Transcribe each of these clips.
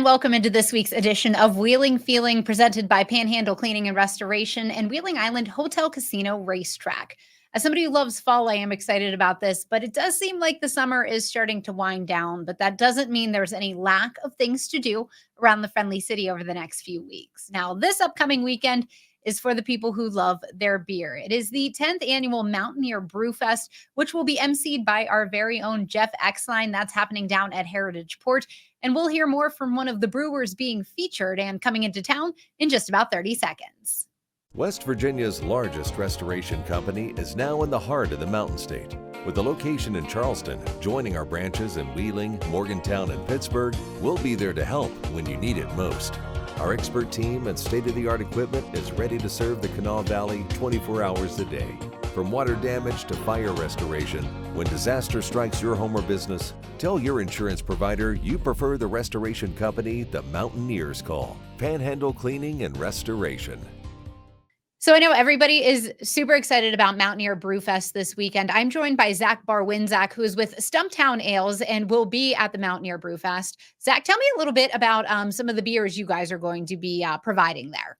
and welcome into this week's edition of Wheeling Feeling, presented by Panhandle Cleaning and Restoration and Wheeling Island Hotel Casino Racetrack. As somebody who loves fall, I am excited about this, but it does seem like the summer is starting to wind down, but that doesn't mean there's any lack of things to do around the Friendly City over the next few weeks. Now, this upcoming weekend is for the people who love their beer. It is the 10th annual Mountaineer Brewfest, which will be emceed by our very own Jeff Exline. That's happening down at Heritage Port. And we'll hear more from one of the brewers being featured and coming into town in just about 30 seconds. West Virginia's largest restoration company is now in the heart of the Mountain State. With a location in Charleston, joining our branches in Wheeling, Morgantown, and Pittsburgh, we'll be there to help when you need it most. Our expert team and state-of-the-art equipment is ready to serve the Kanawha Valley 24 hours a day. From water damage to fire restoration, when disaster strikes your home or business, tell your insurance provider you prefer the restoration company the Mountaineers call, Panhandle Cleaning and Restoration. So I know everybody is super excited about Mountaineer Brewfest this weekend. I'm joined by Zack Barwinczak, who is with Stumptown Ales and will be at the Mountaineer Brewfest. Zack, tell me a little bit about some of the beers you guys are going to be providing there.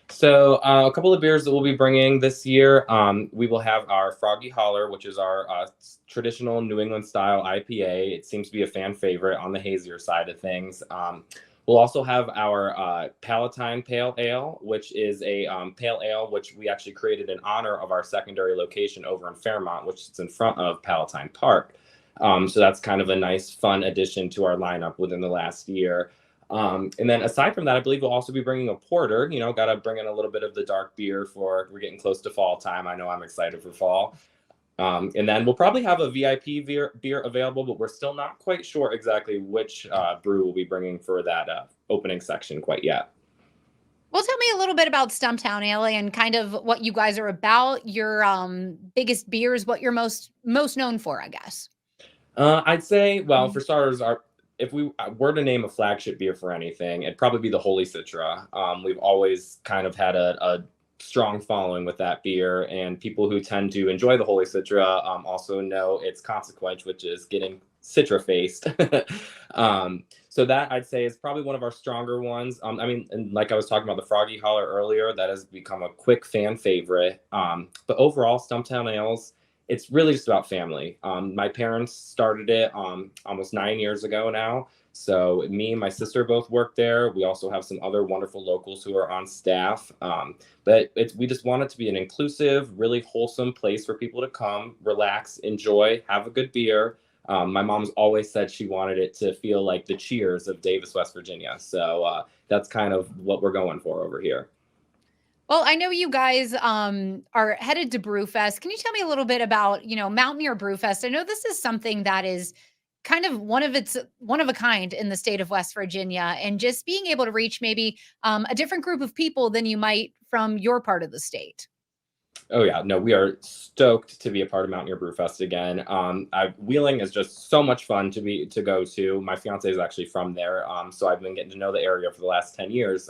So a couple of beers that we'll be bringing this year, we will have our Froggy Holler, which is our traditional New England style IPA. It seems to be a fan favorite on the hazier side of things. We'll also have our Palatine Pale Ale, which is a pale ale which we actually created in honor of our secondary location over in Fairmont, which is in front of Palatine Park. So that's kind of a nice, fun addition to our lineup within the last year. And then aside from that, I believe we'll also be bringing a porter. You know, got to bring in a little bit of the dark beer we're getting close to fall time. I know I'm excited for fall. And then we'll probably have a VIP beer available, but we're still not quite sure exactly which brew we'll be bringing for that opening section quite yet. Well, tell me a little bit about Stumptown Ale and kind of what you guys are about, your biggest beers, what you're most known for, I guess. I'd say, well, for starters, if we were to name a flagship beer for anything, it'd probably be the Holy Citra. We've always kind of had a strong following with that beer, and people who tend to enjoy the Holy Citra also know its consequence, which is getting Citra faced. So that I'd say is probably one of our stronger ones. I mean, and like I was talking about the Froggy Holler earlier, that has become a quick fan favorite. But overall, Stumptown Ales, it's really just about family. My parents started it almost 9 years ago now. So me and my sister both work there. We also have some other wonderful locals who are on staff. But we just want it to be an inclusive, really wholesome place for people to come, relax, enjoy, have a good beer. My mom's always said she wanted it to feel like the Cheers of Davis, West Virginia. So that's kind of what we're going for over here. Well, I know you guys are headed to Brewfest. Can you tell me a little bit about, Mountaineer Brewfest? I know this is something that is kind of one of a kind in the state of West Virginia, and just being able to reach maybe a different group of people than you might from your part of the state. Oh yeah, no, we are stoked to be a part of Mountaineer Brewfest again. Wheeling is just so much fun to go to. My fiance is actually from there, so I've been getting to know the area for the last 10 years.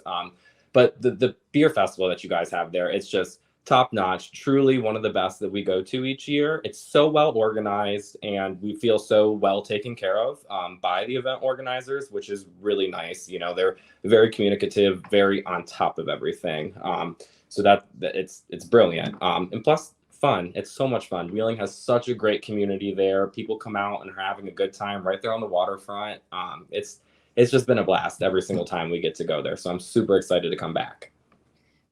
But the beer festival that you guys have there, it's just top notch, truly one of the best that we go to each year. It's so well organized, and we feel so well taken care of by the event organizers, which is really nice. You know, they're very communicative, very on top of everything. So that it's brilliant. And plus fun. It's so much fun. Wheeling has such a great community there. People come out and are having a good time right there on the waterfront. It's just been a blast every single time we get to go there. So I'm super excited to come back.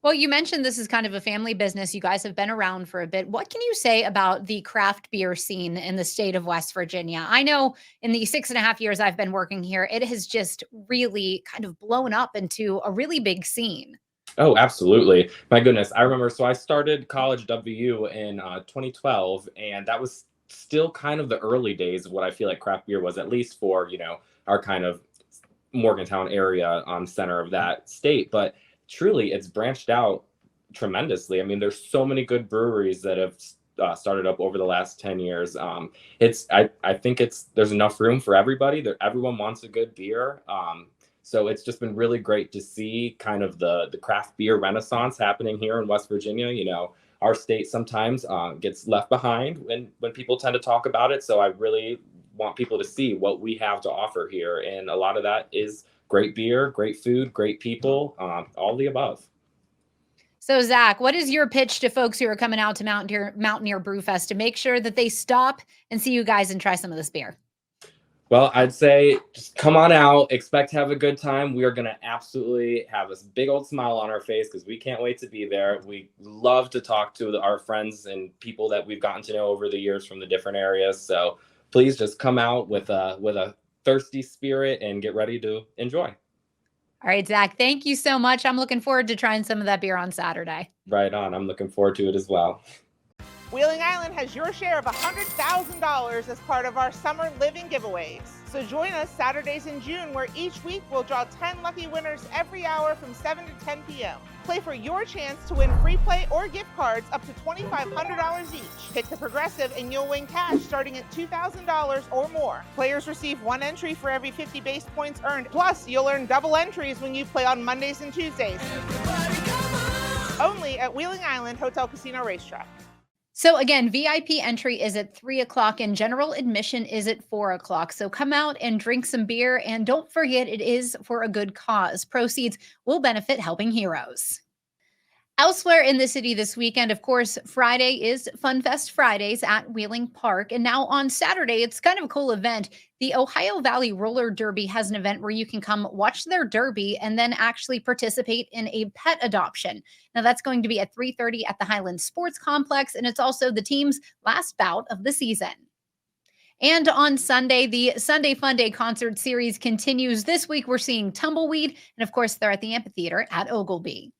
Well, you mentioned this is kind of a family business. You guys have been around for a bit. What can you say about the craft beer scene in the state of West Virginia? I know in the 6.5 years I've been working here, it has just really kind of blown up into a really big scene. Oh, absolutely. My goodness. I remember, so I started college WU in 2012, and that was still kind of the early days of what I feel like craft beer was, at least for, our kind of Morgantown area center of that state. But truly, it's branched out tremendously. I mean, there's so many good breweries that have started up over the last 10 years. I think there's enough room for everybody. Everyone wants a good beer. So it's just been really great to see kind of the craft beer renaissance happening here in West Virginia. Our state sometimes gets left behind when people tend to talk about it. So I really want people to see what we have to offer here. And a lot of that is great beer, great food, great people, all the above. So, Zach, what is your pitch to folks who are coming out to Mountaineer Brewfest to make sure that they stop and see you guys and try some of this beer? Well, I'd say just come on out, expect to have a good time. We are going to absolutely have this big old smile on our face because we can't wait to be there. We love to talk to our friends and people that we've gotten to know over the years from the different areas. So please just come out with a thirsty spirit and get ready to enjoy. All right, Zach, thank you so much. I'm looking forward to trying some of that beer on Saturday. Right on. I'm looking forward to it as well. Wheeling Island has your share of $100,000 as part of our Summer Living giveaways. So join us Saturdays in June, where each week we'll draw 10 lucky winners every hour from 7 to 10 p.m. Play for your chance to win free play or gift cards up to $2,500 each. Pick the progressive and you'll win cash starting at $2,000 or more. Players receive 1 entry for every 50 base points earned. Plus, you'll earn double entries when you play on Mondays and Tuesdays. Only at Wheeling Island Hotel Casino Racetrack. So again, VIP entry is at 3 o'clock and general admission is at 4 o'clock. So come out and drink some beer, and don't forget it is for a good cause. Proceeds will benefit Helping Heroes. Elsewhere in the city this weekend, of course, Friday is Fun Fest Fridays at Wheeling Park. And now on Saturday, it's kind of a cool event. The Ohio Valley Roller Derby has an event where you can come watch their derby and then actually participate in a pet adoption. Now that's going to be at 3:30 at the Highland Sports Complex, and it's also the team's last bout of the season. And on Sunday, the Sunday Fun Day concert series continues. This week, we're seeing Tumbleweed, and of course, they're at the amphitheater at Oglebay.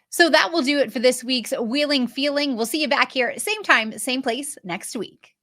So that will do it for this week's Wheeling Feeling. We'll see you back here, same time, same place next week.